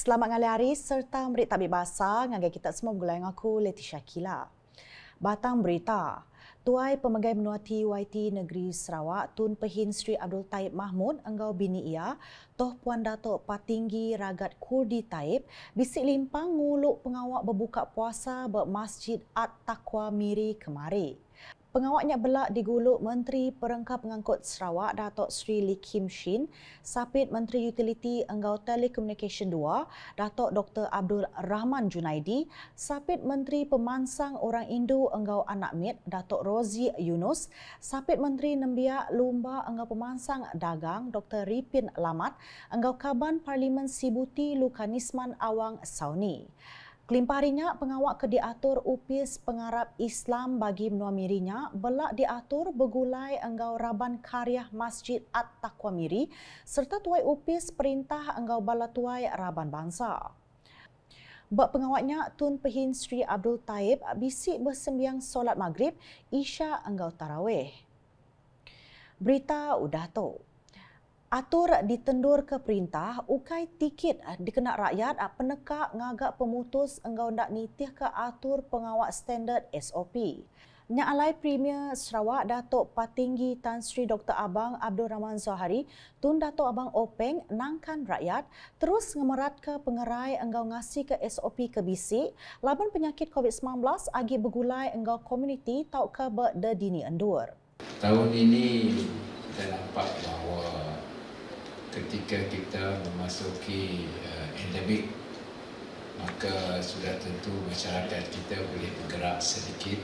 Selamat ngali hari serta merit tabik bahasa ngagai kita semua bergulai dengan aku Leticia Kila. Batang berita. Tuai Pemegai Menua TYT Negeri Sarawak Tun Pehin Sri Abdul Taib Mahmud enggau bini ia Toh Puan Datuk Patinggi Ragat Kurdi Taib bisik limpang nguluk pengawak berbuka puasa bermasjid At-Taqwa Miri kemari. Pengawaknya belak diguluk Menteri Perengkap Pengangkut Sarawak Datuk Sri Lee Kim Shin, Sapit Menteri Utiliti Enggau Telekomunikasi 2 Datuk Dr. Abdul Rahman Junaidi, Sapit Menteri Pemansang Orang Indu Enggau Anak Mit Datuk Rozi Yunus, Sapit Menteri Nembiak Lumba Enggau Pemansang Dagang Dr. Ripin Lamat, Enggau Kaban Parlimen Sibuti Lukanisman Awang Sauni. Kelimpah harinya, pengawak ke diatur UPIS Pengarap Islam bagi menua Mirinya belak diatur bergulai enggau Raban Karyah Masjid At-Taqwa Miri serta tuai UPIS Perintah enggau Bala Tuai Raban Bangsa. Bak pengawaknya Tun Pehin Sri Abdul Taib bisik bersembiang solat maghrib Isya enggau Tarawih. Berita udah tu. Atur ditendur ke perintah, ukai tikit dikenak rakyat penekak ngagak pemutus enggau ndak nitih ke atur pengawak standard SOP. Nya Alai Premier Sarawak Datuk Patinggi Tan Sri Dr. Abang Abdul Rahman Zohari, Tun Datuk Abang Openg nangkan rakyat terus ngemerat ke pengerai enggau ngasih ke SOP ke bisik laban penyakit COVID-19 agi bergulai enggau komuniti tau ke berdedini endur. Tahun ini kita nampak bahawa ketika kita memasuki endemik, maka sudah tentu masyarakat kita boleh bergerak sedikit.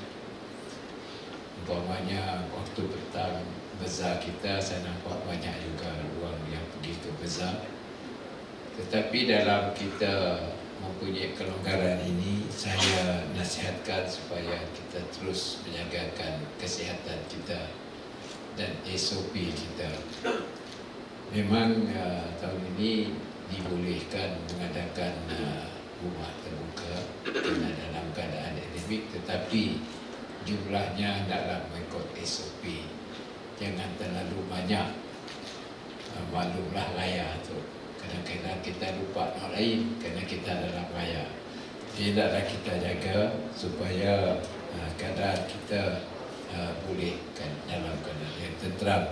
Umpamanya waktu petang bazar kita, saya nampak banyak juga orang yang pergi ke bazar. Tetapi dalam kita mempunyai kelonggaran ini, saya nasihatkan supaya kita terus menjagakan kesihatan kita dan SOP kita. Memang tahun ini dibolehkan mengadakan rumah terbuka kerana dalam keadaan endemik, tetapi jumlahnya hendaklah mengikut SOP. Jangan terlalu banyak. Maklumlah raya tu. Kadang-kadang kita lupa orang lain kerana kita dalam raya. Jadi hendaklah kita jaga supaya keadaan kita bolehkan dalam keadaan yang tenteram.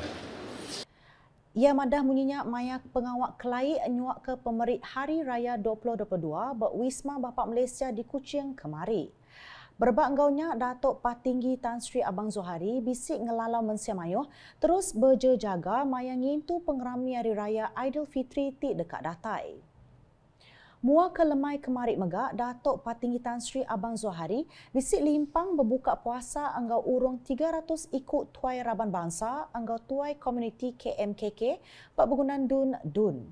Ia madah bunyinya mayak pengawak kelai nyuak ke pemerit Hari Raya 2022 berwisma Bapak Malaysia di Kuching kemari. Berbak enggaunya Datuk Patinggi Tan Sri Abang Zohari bisik ngelalau mensiamayuh terus berjaga mayang ngintu pengerami Hari Raya Aidilfitri ti dekat datai. Mua ke lemai kemarik megak, Datuk Patinggi Tan Sri Abang Zohari bisik limpang berbuka puasa enggau urung 300 ikut tuai Raban Bangsa enggau tuai komuniti KMKK bak bergunan Dun.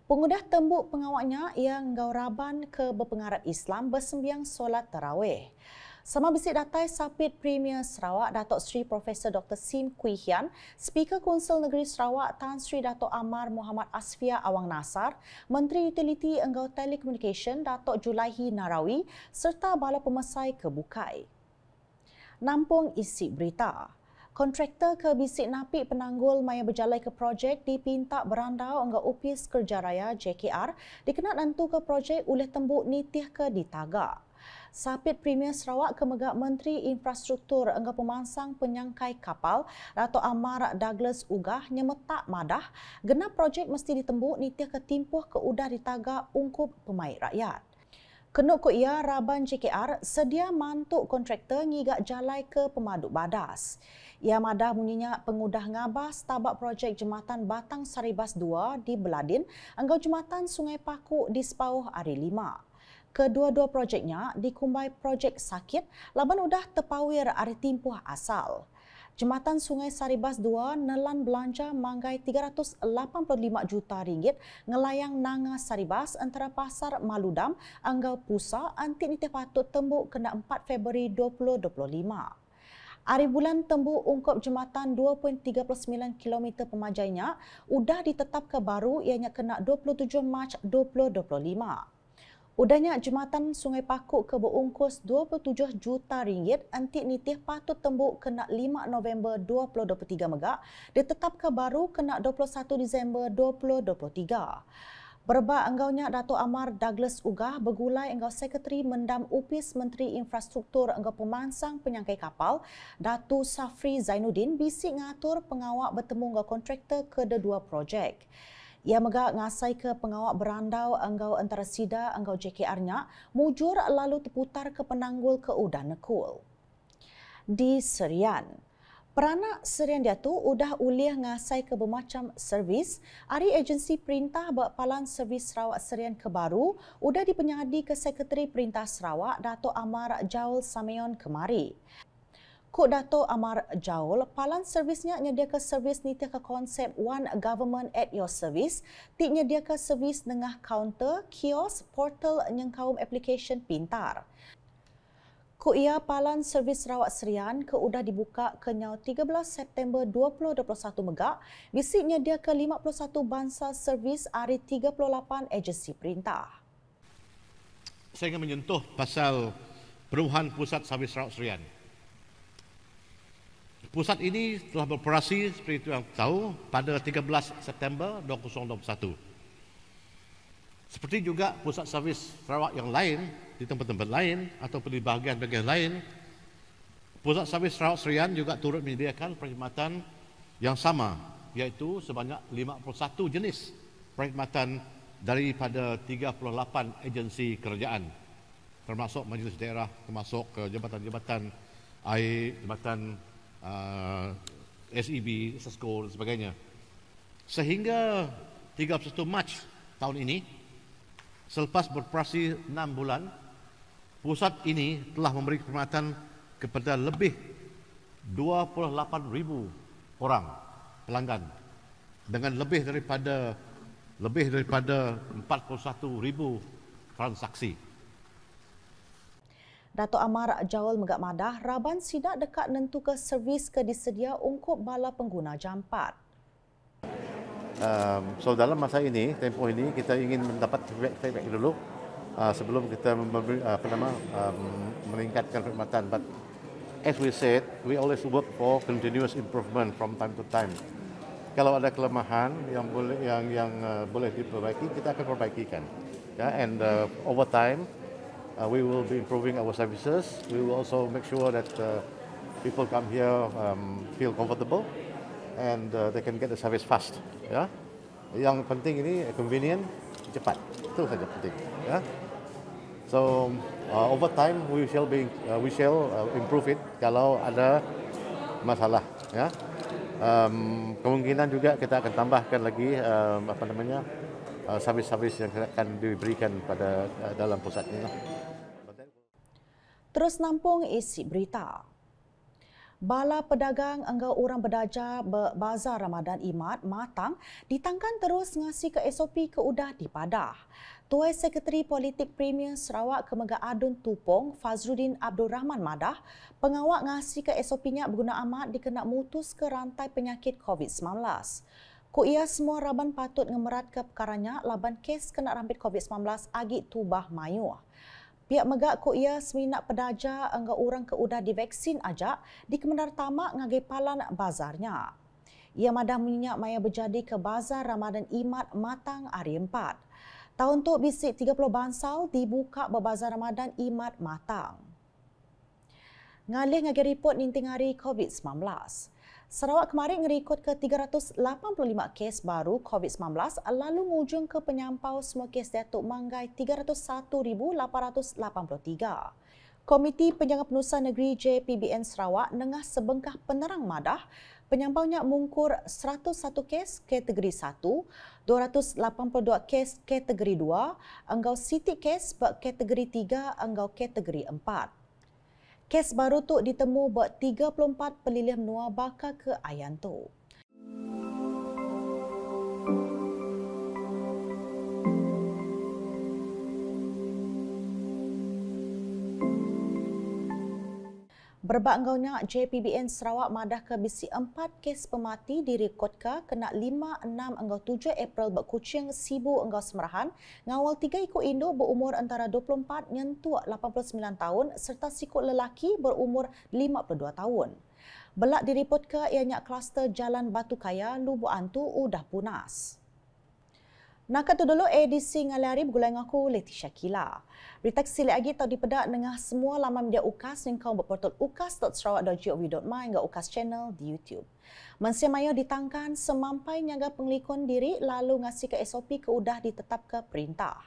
Pengudah tembuk pengawaknya yang enggau Raban ke berpengarap Islam bersembiang solat tarawih. Sama bisik datai Sapit Premier Sarawak Datuk Sri Profesor Dr. Sim Kui Hian, Speaker Konsel Negeri Sarawak Tan Sri Datuk Amar Muhammad Asfia Awang Nasar, Menteri Utiliti Enggau Telekomunikasi Datuk Julaihi Narawi serta Bala Pemesai Kebukai. Nampung isi berita. Kontraktor ke bisik napik penanggul maya berjalai ke projek dipinta berandau enggak UPIS Kerja Raya JKR dikenal nentu ke projek oleh tembuk nitih ke ditagak. Sapit Premier Sarawak Kemegak Menteri Infrastruktur enggak pemansang penyangkai kapal Datuk Amar Douglas Ugah nyemetak madah genap projek mesti ditembuk nitih ke timpuh ke udah ditagak ungkup pemain rakyat. Kenuk ko ia Raban JKR sedia mantuk kontraktor ngigak jalai ke pemaduk badas. Ia madah bunyinya pengudah ngabas tabak projek Jembatan Batang Saribas 2 di Beladin enggau Jembatan Sungai Paku di Sepauh Ari 5. Kedua-dua projeknya dikumbai projek sakit laban udah terpawir ari timpuh asal. Jembatan Sungai Saribas 2 nelan belanja manggai 385 juta ringgit ngelayang Nanga Saribas antara Pasar Maludam enggau Pusa antik nitih patut tembuk kena 4 Februari 2025. Hari bulan tembuk ungkup jembatan 2.39 km pemajainya udah ditetap ke baru ianya kena 27 Mac 2025. Udahnya jembatan Sungai Pakuk ke berungkus 27 juta ringgit antik nitih patut tembuk kena 5 November 2023 megak ditetap ke baru kena 21 Disember 2023. Berbak enggaunya Dato' Amar Douglas Ugah bergulai enggau Sekretari Mendam UPIS Menteri Infrastruktur enggau Pemansang Penyangkai Kapal Datu Safri Zainuddin bisik ngatur pengawak bertemu enggau kontraktor kedua projek. Ia megak ngasai ke pengawak berandau enggau antara SIDA enggau JKR-nya mujur lalu terputar ke penanggul ke Udan Nekul. Di Serian, peranak Serian Diatu udah ulih ngasai ke bermacam servis. Ari agensi perintah berpalan servis Sarawak Serian ke baru udah dipenyadi ke Sekretari Perintah Sarawak Dato' Amar Jaul Sameon kemari. Kuk Dato' Amar Jaul, palan servisnya nyedia ke servis nita ke konsep One Government at Your Service, tik nyedia ke servis nengah kaunter, kios, portal nyengkaum aplikasi pintar. Ku ia palan servis Sarawak Serian ke udah dibuka ke nyau 13 September 2021 megak, bisik nyedia ke 51 bangsa servis hari 38 agensi perintah. Saya ingin menyentuh pasal perubahan pusat servis Sarawak Serian. Pusat ini telah beroperasi seperti itu yang tahu pada 13 September 2021. Seperti juga pusat servis Sarawak yang lain di tempat-tempat lain ataupun di bahagian-bahagian lain, pusat servis Sarawak Serian juga turut menyediakan perkhidmatan yang sama, iaitu sebanyak 51 jenis perkhidmatan daripada 38 agensi kerajaan, termasuk majlis daerah, termasuk jabatan-jabatan air, jabatan SEB, SESCO dan sebagainya. Sehingga 31 Mac tahun ini, selepas beroperasi 6 bulan, pusat ini telah memberi perkhidmatan kepada lebih 28,000 orang pelanggan dengan lebih daripada 41,000 transaksi. Dato' Amar Jaul megak madah Raban SIDA dekat nentu ke servis ke disedia ungkup bala pengguna jampat. So dalam masa ini, tempoh ini kita ingin mendapat feedback dulu sebelum kita meningkatkan perkhidmatan. But as we said, we always work for continuous improvement from time to time. Kalau ada kelemahan yang boleh diperbaiki, kita akan perbaikikan. And over time, we will be improving our services. We will also make sure that people come here feel comfortable and they can get the service fast. Ya, yang penting ini convenient, cepat. Itu saja penting. Ya. So over time we shall improve it kalau ada masalah. Ya. Kemungkinan juga kita akan tambahkan lagi servis-servis yang akan diberikan pada dalam pusat ini. Terus nampung isi berita. Bala pedagang enggau orang berdaja bazar Ramadan Imat Matang ditangkan terus ngasi ke SOP ke udah dipadah. Tuai Sekretari Politik Premier Sarawak Kemega Adun Tupong Fazruddin Abdul Rahman madah pengawak ngasi ke SOP-nya berguna amat dikena mutus ke rantai penyakit COVID-19. Ku ia semua Raban patut ngemerat ke perkaranya laban kes kena rampit COVID-19 agi tubah mayuh. Pihak megak ku ia seminat pedaja enggak orang ke udah divaksin ajak di Kemendar Tamak ngagai palan bazarnya. Ia madah minyak maya berjadi ke bazar Ramadan Imat Matang hari 4. Tahun tu bisik 30 bansal dibuka berbazar Ramadan Imat Matang. Ngalih ngagai report ninting hari COVID-19. Sarawak kemarin ngerikut ke 385 kes baru COVID-19 lalu ngujung ke penyampau semua kes Datuk Manggai 301,883. Komiti Penjaga Penurusan Negeri JPBN Sarawak nengah sebengkah penerang madah penyampaunya mungkur 101 kes kategori 1, 282 kes kategori 2, enggau sitik kes kategori 3, enggau kategori 4. Kes baru tu ditemu buat 34 pelilih menua bakal ke ayan tu. Berbak enggaunya JPBN Sarawak madah ke bisi 4 kes pemati direkodka kena 5, 6 enggau 7 April berkucing Sibu enggau Semerahan ngawal 3 ikut Indo berumur antara 24 nyentuh 89 tahun serta sikut lelaki berumur 52 tahun. Belak direpodka ianya kluster Jalan Batu Kaya Lubu Antu udah punas. Nak tu dulu edisi ngalari bergulai dengan aku Leticia Kila. Berita kesili lagi tahu dipedak dengan semua laman media UKAS yang kau berportal ukas.sarawak.gov.my hingga UKAS channel di YouTube. Mensia Maya ditangkan semampai nyaga penglikon diri lalu ngasih ke SOP ke udah ditetap ke perintah.